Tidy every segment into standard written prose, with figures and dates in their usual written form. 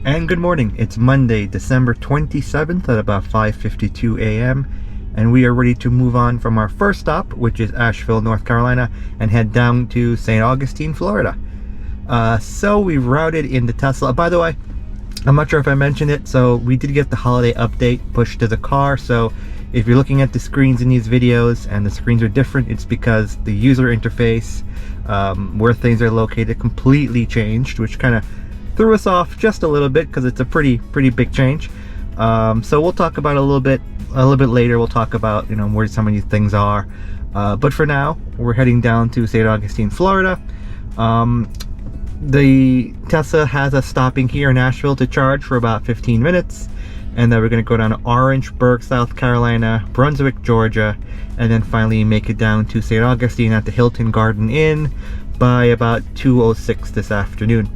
And good morning. It's Monday, December 27th at about 5:52 a.m. and we are ready to move on from our first stop, which is Asheville, North Carolina, and head down to St Augustine, Florida. So we routed in the Tesla. By the way, I'm not sure if I mentioned it, so we did get the holiday update pushed to the car. So if you're looking at the screens in these videos and the screens are different, it's because the user interface, where things are located, completely changed, which kind of threw us off just a little bit because it's a pretty big change. So we'll talk about it a little bit later. We'll talk about where some of these things are, but for now we're heading down to St. Augustine, Florida. The Tesla has us stopping here in Asheville to charge for about 15 minutes, and then we're going to go down to Orangeburg, South Carolina, Brunswick, Georgia, and then finally make it down to St. Augustine at the Hilton Garden Inn by about 2:06 this afternoon.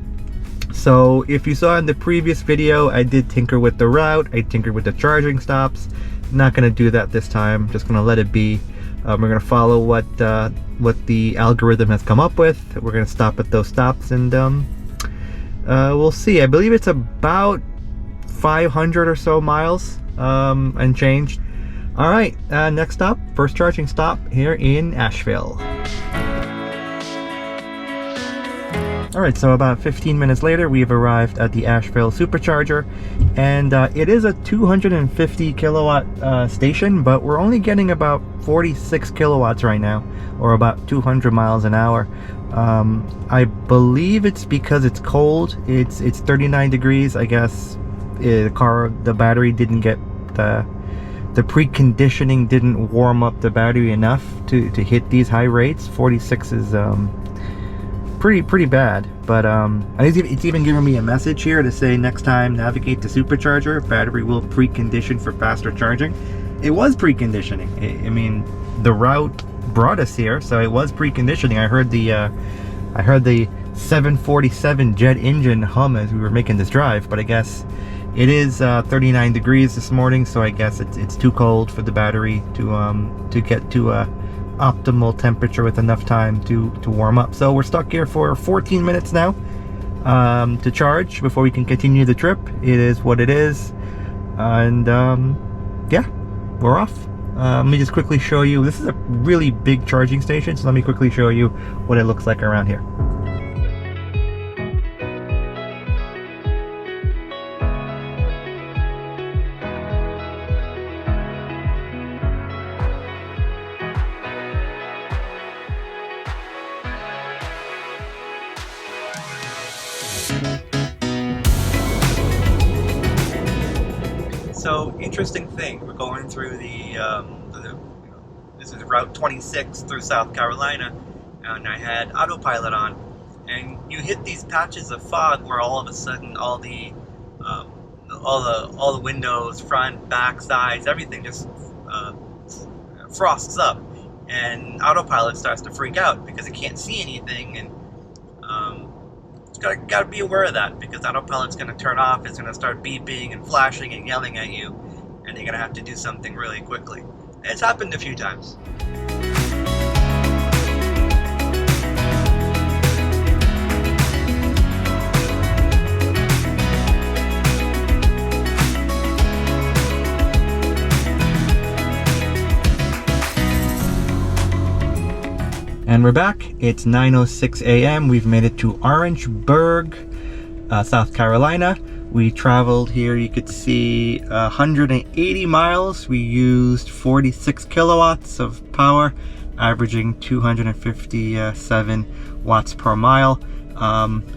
So if you saw in the previous video, I did tinker with the route. I tinkered with the charging stops. Not going to do that this time. Just going to let it be. We're going to follow what the algorithm has come up with. We're going to stop at those stops, and we'll see. I believe it's about 500 or so miles and change. All right, next stop, first charging stop here in Asheville. All right, so about 15 minutes later, we've arrived at the Asheville Supercharger, and it is a 250 kilowatt station, but we're only getting about 46 kilowatts right now, or about 200 miles an hour. I believe it's because it's cold. It's 39 degrees. I guess the battery didn't get the preconditioning didn't warm up the battery enough to hit these high rates. 46 is pretty bad, but it's even giving me a message here to say next time navigate the Supercharger, battery will precondition for faster charging. It was preconditioning. I mean, the route brought us here, so it was preconditioning. I heard the 747 jet engine hum as we were making this drive, but I guess it is 39 degrees this morning, so I guess it's too cold for the battery to get to optimal temperature with enough time to warm up. So we're stuck here for 14 minutes now to charge before we can continue the trip. It is what it is, and yeah, we're off. Let me just quickly show you. This is a really big charging station, so let me quickly show you what it looks like around here. So, interesting thing, we're going through this is Route 26 through South Carolina, and I had autopilot on, and you hit these patches of fog where all of a sudden all the windows, front, back, sides, everything just frosts up, and autopilot starts to freak out because it can't see anything, and gotta be aware of that, because autopilot's gonna turn off. It's gonna start beeping and flashing and yelling at you, and you're gonna have to do something really quickly. It's happened a few times. And we're back. It's 9:06 a.m. We've made it to Orangeburg, South Carolina. We traveled here, you could see 180 miles. We used 46 kilowatts of power, averaging 257 watts per mile.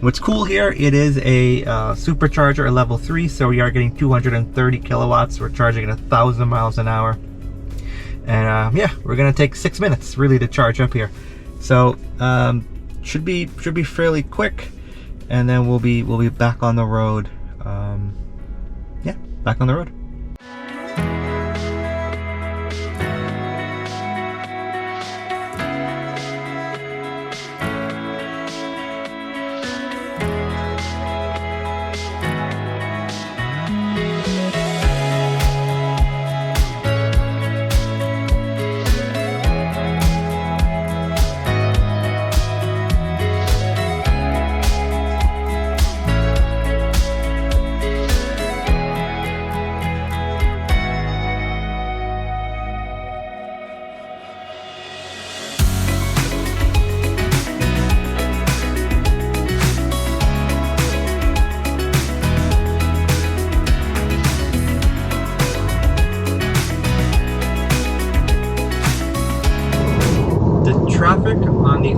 What's cool here, it is a supercharger, a level 3, so we are getting 230 kilowatts. We're charging at 1,000 miles an hour. And yeah, we're gonna take 6 minutes really to charge up here. So should be fairly quick, and then we'll be back on the road. Yeah, back on the road.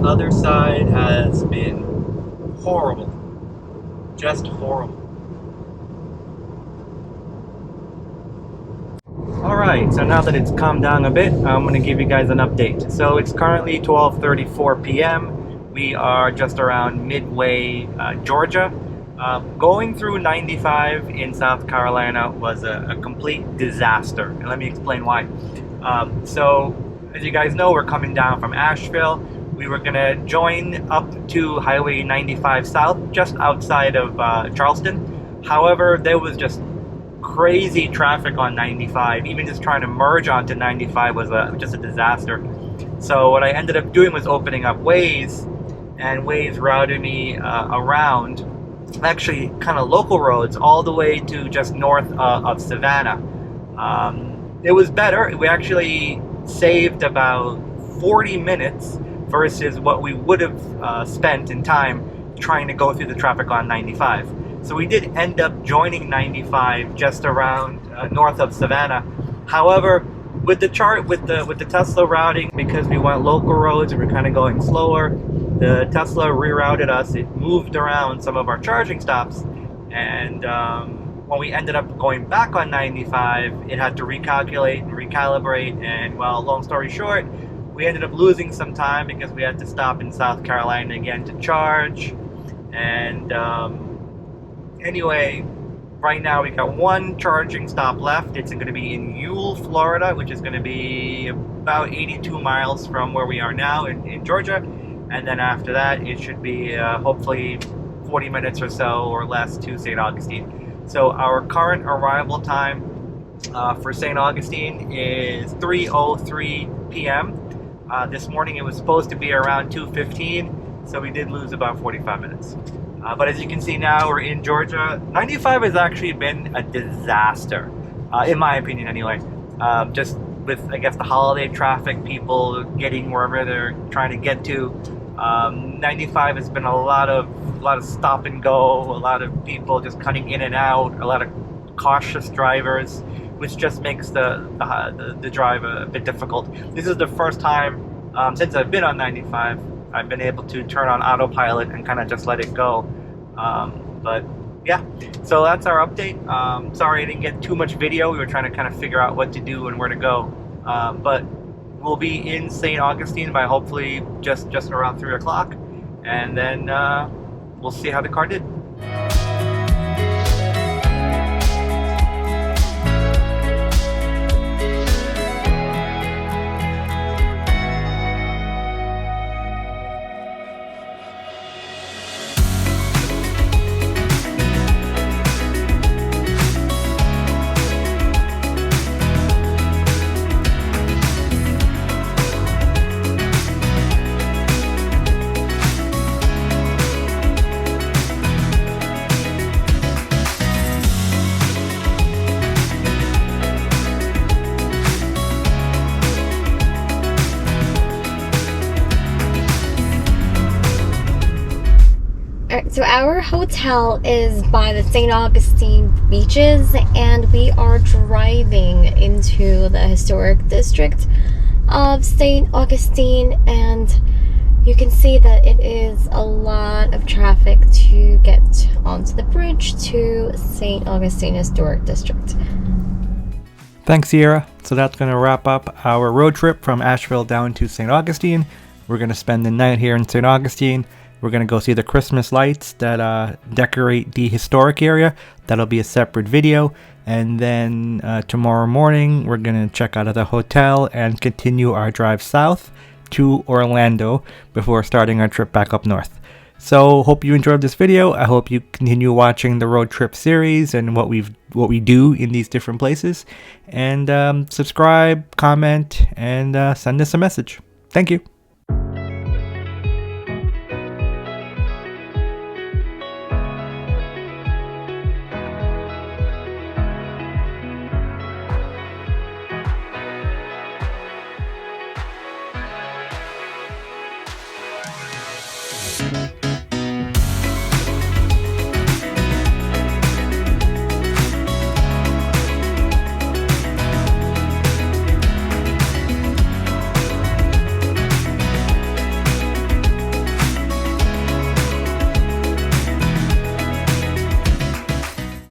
the other side has been horrible. Just horrible. Alright, so now that it's calmed down a bit, I'm going to give you guys an update. So it's currently 12:34 p.m. We are just around Midway, Georgia. Going through 95 in South Carolina was a complete disaster, and let me explain why. So, as you guys know, we're coming down from Asheville. We were going to join up to Highway 95 South, just outside of Charleston. However, there was just crazy traffic on 95. Even just trying to merge onto 95 was just a disaster. So what I ended up doing was opening up Waze, and Waze routed me around, actually kind of local roads, all the way to just north of Savannah. It was better. We actually saved about 40 minutes versus what we would have spent in time trying to go through the traffic on 95. So we did end up joining 95 just around north of Savannah. However, with the with the Tesla routing, because we went local roads and we're kind of going slower, the Tesla rerouted us. It moved around some of our charging stops, and when we ended up going back on 95, it had to recalculate and recalibrate, and well, long story short, we ended up losing some time because we had to stop in South Carolina again to charge. And anyway, right now we got one charging stop left. It's going to be in Yule, Florida, which is going to be about 82 miles from where we are now in Georgia. And then after that, it should be hopefully 40 minutes or so or less to St. Augustine. So our current arrival time for St. Augustine is 3:03 p.m. This morning it was supposed to be around 2:15, so we did lose about 45 minutes. But as you can see now, we're in Georgia. 95 has actually been a disaster, in my opinion anyway. Just with, I guess, the holiday traffic, people getting wherever they're trying to get to. 95 has been a lot of stop and go, a lot of people just cutting in and out, a lot of cautious drivers, which just makes the drive a bit difficult. This is the first time since I've been on 95 I've been able to turn on autopilot and kind of just let it go. But yeah, so that's our update. Sorry I didn't get too much video. We were trying to kind of figure out what to do and where to go. But we'll be in St. Augustine by hopefully just around 3 o'clock, and then we'll see how the car did. So our hotel is by the St. Augustine beaches, and we are driving into the historic district of St. Augustine, and you can see that it is a lot of traffic to get onto the bridge to St. Augustine Historic District. Thanks, Sierra. So that's going to wrap up our road trip from Asheville down to St. Augustine. We're going to spend the night here in St. Augustine. We're going to go see the Christmas lights that decorate the historic area. That'll be a separate video. And then tomorrow morning, we're going to check out of the hotel and continue our drive south to Orlando before starting our trip back up north. So hope you enjoyed this video. I hope you continue watching the road trip series and what we do in these different places. And subscribe, comment, and send us a message. Thank you.